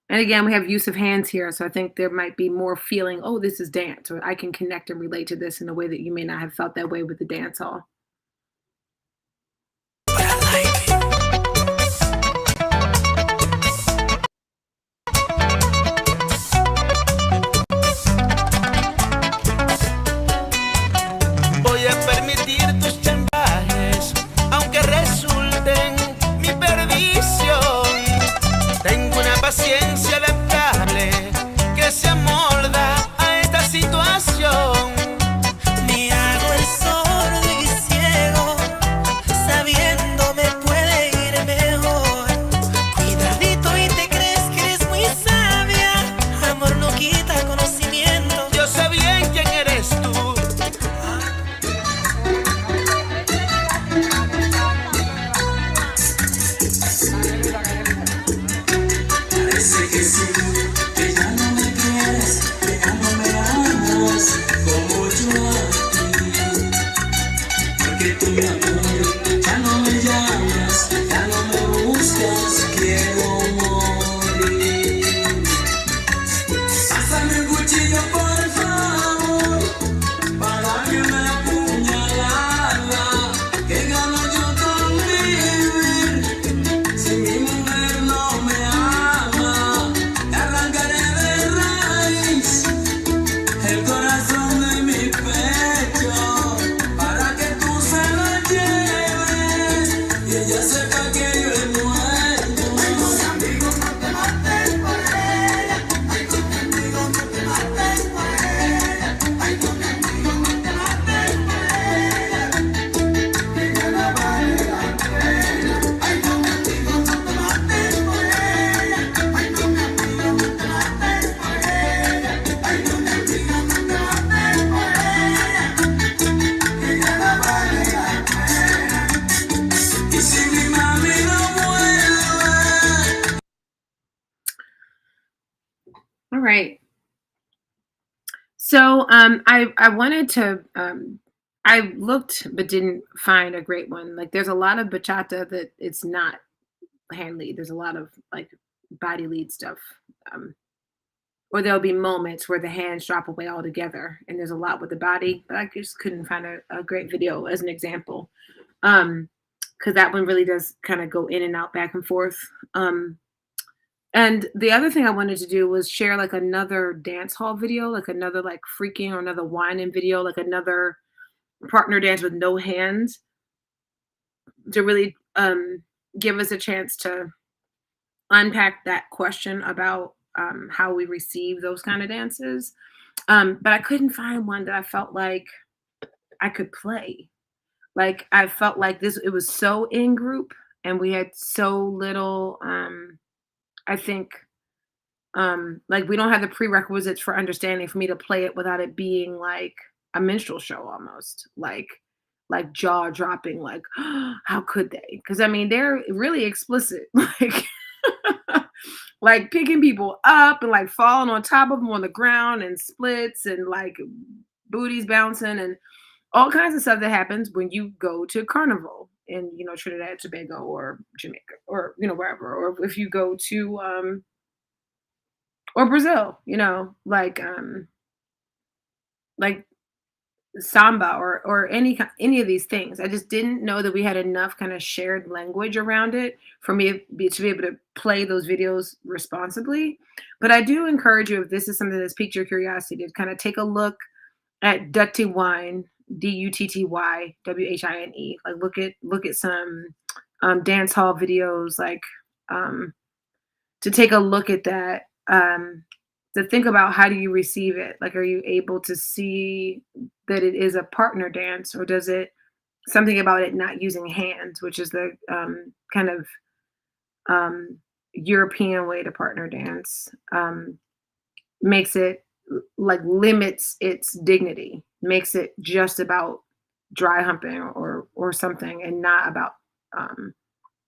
Speaker 2: And again, we have use of hands here, so I think there might be more feeling, oh, this is dance, or I can connect and relate to this in a way that you may not have felt that way with the dance hall.
Speaker 11: Voy a permitir tus chantajes, aunque resulten mi perdición. Tengo una paciencia adaptable que se amolda a esta situación. Me hago el sordo y ciego, sabiendo me puede ir mejor. Cuidadito y te crees que eres muy sabia. Amor no quita conocimiento. Yo sé bien quién eres tú. Parece que sí, que ya no me quieres, que ya no me amas como yo a ti. Porque tú, mi amor, ya no me llamas, ya no me buscas, quiero morir. Pásame un cuchillo, por favor, para que me apuñalada, que gano yo con vivir, si mi mujer no me ama, te arrancaré de raíz el corazón de mi pecho, para que tú se lo lleves y ella sepa que yo he muerto. Ay, conmigo no te mates por ella, ay, conmigo no te mates por ella, ay, conmigo no te mates por ella, ella no vale la pena. Ay, conmigo no te mates por ella, ay, conmigo no te mates por ella, ay, conmigo no te mates por ella, ella no vale la pena. Y si mi mami no vuelve.
Speaker 2: All right. So I wanted to I looked but didn't find a great one. Like there's a lot of bachata that it's not hand lead. There's a lot of like body lead stuff. Or there'll be moments where the hands drop away altogether and there's a lot with the body, but I just couldn't find a great video as an example. Because that one really does kind of go in and out, back and forth. And the other thing I wanted to do was share like another dance hall video, like another like freaking or another whining video, like another partner dance with no hands, to really give us a chance to unpack that question about how we receive those kind of dances. But I couldn't find one that I felt like I could play. Like I felt like it was so in group and we had so little, I think, like we don't have the prerequisites for understanding for me to play it without it being like a minstrel show almost, like jaw dropping, like how could they? Because I mean they're really explicit, like like picking people up and like falling on top of them on the ground and splits and like booties bouncing and all kinds of stuff that happens when you go to carnival Trinidad and Tobago or Jamaica or wherever, or if you go to or Brazil, like samba or any of these things. I just didn't know that we had enough kind of shared language around it for me to be able to play those videos responsibly. But I do encourage you, if this is something that's piqued your curiosity, to kind of take a look at Dutty Wine, DUTTYWHINE. Like look at some dance hall videos, like to take a look at that. To think about, how do you receive it? Like, are you able to see that it is a partner dance, or does it something about it not using hands, which is the kind of European way to partner dance, makes it like limits its dignity, makes it just about dry humping or something, and not about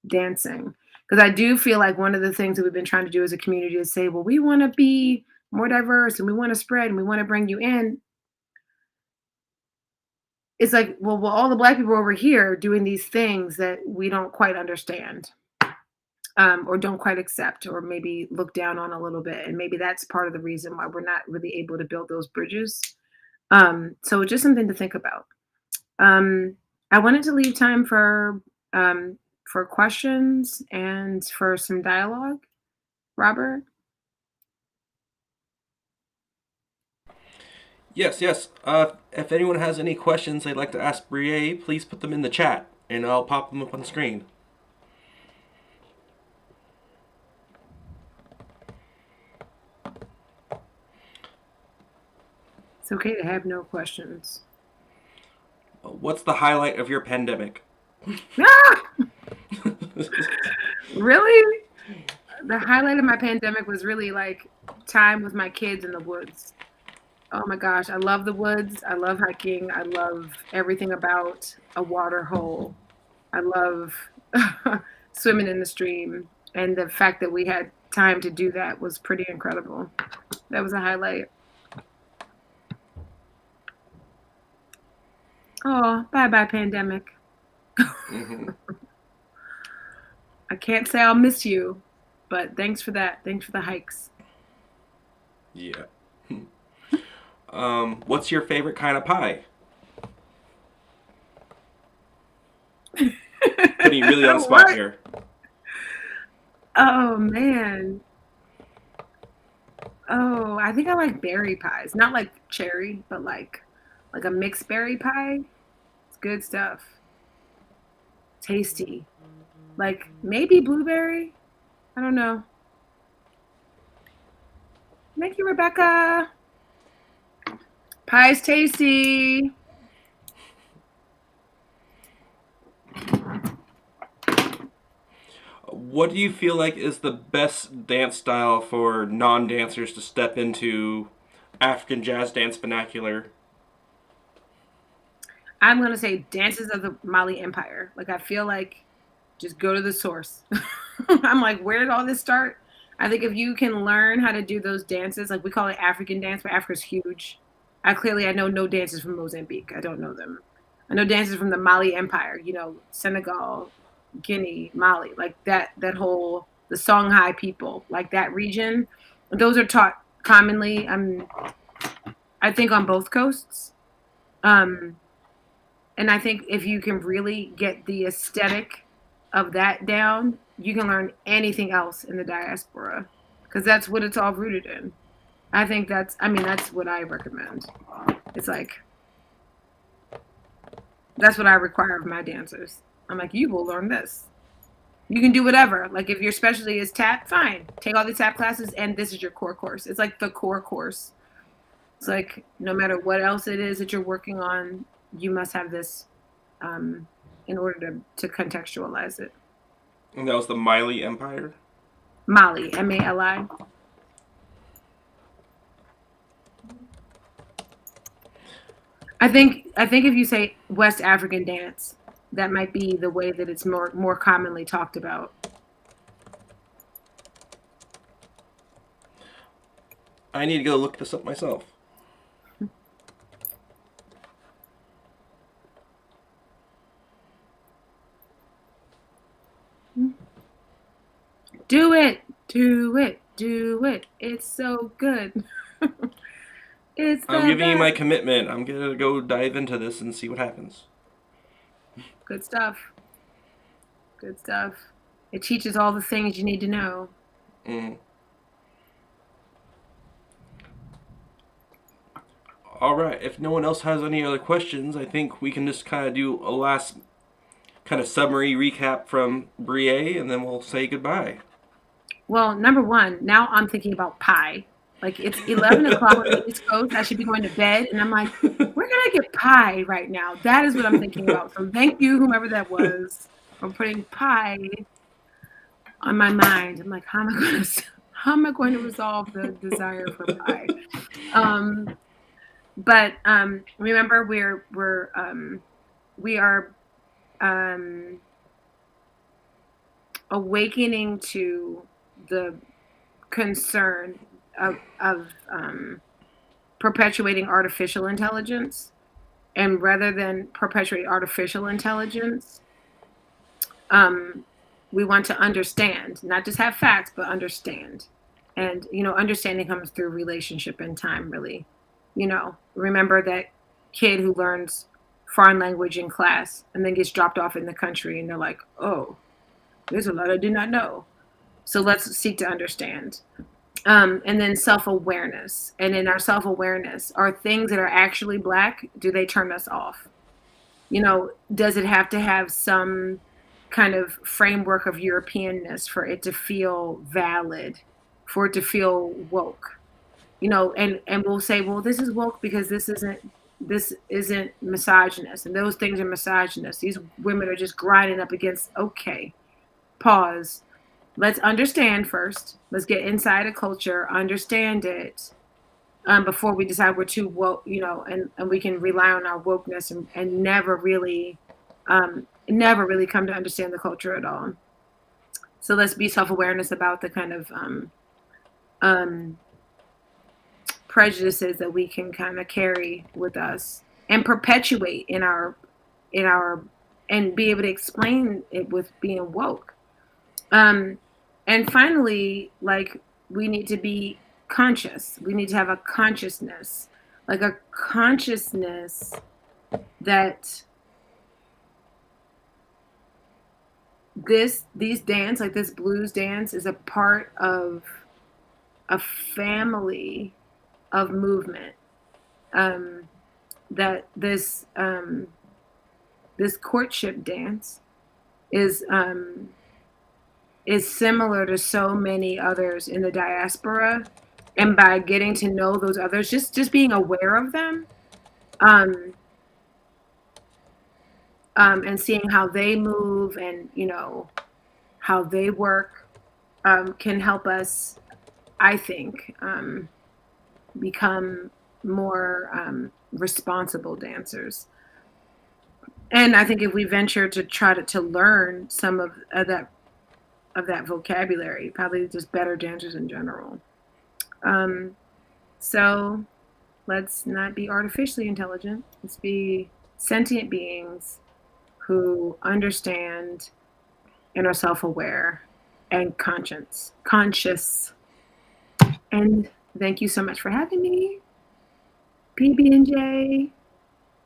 Speaker 2: dancing. Because I do feel like one of the things that we've been trying to do as a community is say, well, we want to be more diverse and we want to spread and we want to bring you in. It's like, well, all the Black people over here doing these things that we don't quite understand, or don't quite accept, or maybe look down on a little bit. And maybe that's part of the reason why we're not really able to build those bridges. So just something to think about. I wanted to leave time for questions and for some dialogue. Robert?
Speaker 1: Yes. If anyone has any questions they'd like to ask Breai, please put them in the chat, and I'll pop them up on the screen.
Speaker 2: It's okay to have no questions.
Speaker 1: What's the highlight of your pandemic?
Speaker 2: Ah! Really? The highlight of my pandemic was really like time with my kids in the woods. Oh my gosh, I love the woods. I love hiking. I love everything about a water hole. I love swimming in the stream. And the fact that we had time to do that was pretty incredible. That was a highlight. Oh, bye-bye, pandemic.
Speaker 1: Mm-hmm.
Speaker 2: I can't say I'll miss you, but thanks for that. Thanks for the hikes.
Speaker 1: Yeah. What's your favorite kind of pie? Putting you really on the spot here.
Speaker 2: Oh, man. Oh, I think I like berry pies. Not like cherry, but like a mixed berry pie. It's good stuff. Tasty. Like maybe blueberry. I don't know. Thank you, Rebecca. Pie's tasty.
Speaker 1: What do you feel like is the best dance style for non-dancers to step into African jazz dance vernacular?
Speaker 2: I'm going to say dances of the Mali Empire. Like, I feel like just go to the source. I'm like, where did all this start? I think if you can learn how to do those dances, like we call it African dance, but Africa's huge. I know no dances from Mozambique. I don't know them. I know dances from the Mali Empire, Senegal, Guinea, Mali, like that whole, the Songhai people, like that region. Those are taught commonly, I think on both coasts. And I think if you can really get the aesthetic of that down, you can learn anything else in the diaspora, because that's what it's all rooted in. I think that's what I recommend. It's like, that's what I require of my dancers. I'm like, you will learn this. You can do whatever. Like if your specialty is tap, fine. Take all the tap classes and this is your core course. It's like the core course. It's like no matter what else it is that you're working on, you must have this in order to contextualize it.
Speaker 1: And that was the Mali Empire?
Speaker 2: Mali, M-A-L-I. I think if you say West African dance, that might be the way that it's more commonly talked about.
Speaker 1: I need to go look this up myself.
Speaker 2: Do it, do it, do it. It's so good. It's
Speaker 1: I'm
Speaker 2: the
Speaker 1: giving you my
Speaker 2: best.
Speaker 1: commitment. I'm going to go dive into this and see what happens.
Speaker 2: Good stuff. Good stuff. It teaches all the things you need to know.
Speaker 1: Mm. All right. If no one else has any other questions, I think we can just kind of do a last kind of summary recap from Breai, and then we'll say goodbye.
Speaker 2: Well, number one, now I'm thinking about pie. Like it's 11 o'clock on the East Coast. I should be going to bed. And I'm like, where can I get pie right now? That is what I'm thinking about. So thank you, whomever that was, for putting pie on my mind. I'm like, how am I going to resolve the desire for pie? But remember, we are awakening to the concern of perpetuating artificial intelligence, and rather than perpetuate artificial intelligence, we want to understand, not just have facts, but understand. And understanding comes through relationship and time, really. Remember that kid who learns foreign language in class and then gets dropped off in the country, and they're like, oh, there's a lot I did not know. So let's seek to understand. And then self-awareness. And in our self-awareness, are things that are actually Black, do they turn us off? Does it have to have some kind of framework of Europeanness for it to feel valid, for it to feel woke? And we'll say, well, this is woke because this isn't misogynist, and those things are misogynist. These women are just grinding up against. Okay, pause. Let's understand first. Let's get inside a culture, understand it, before we decide we're too woke. And we can rely on our wokeness and never really come to understand the culture at all. So let's be self-awareness about the kind of prejudices that we can kind of carry with us and perpetuate in our and be able to explain it with being woke. And finally, like, we need to be conscious. We need to have a consciousness, like a consciousness that these dance, like this blues dance, is a part of a family of movement. That this courtship dance is similar to so many others in the diaspora, and by getting to know those others, just being aware of them, and seeing how they move and how they work, can help us, I think, become more responsible dancers. And I think if we venture to try to learn some of that vocabulary, probably just better dancers in general. So let's not be artificially intelligent. Let's be sentient beings who understand and are self-aware and conscious. And thank you so much for having me. PB&J.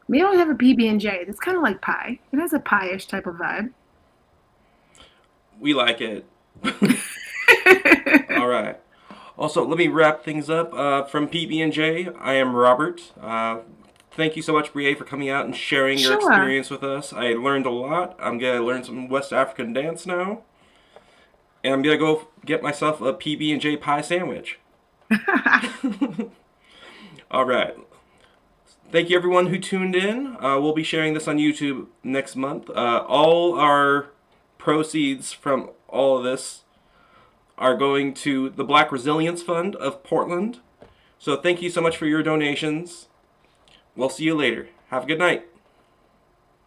Speaker 2: Maybe I'll have a PB&J. It's kind of like pie. It has a pie-ish type of vibe.
Speaker 1: We like it. All right. Also, let me wrap things up. From PB&J, I am Robert. Thank you so much, Breai, for coming out and sharing your experience with us. I learned a lot. I'm going to learn some West African dance now. And I'm going to go get myself a PB&J pie sandwich. All right. Thank you, everyone who tuned in. We'll be sharing this on YouTube next month. All our proceeds from all of this are going to the Black Resilience Fund of Portland. So thank you so much for your donations. We'll see you later. Have a good night.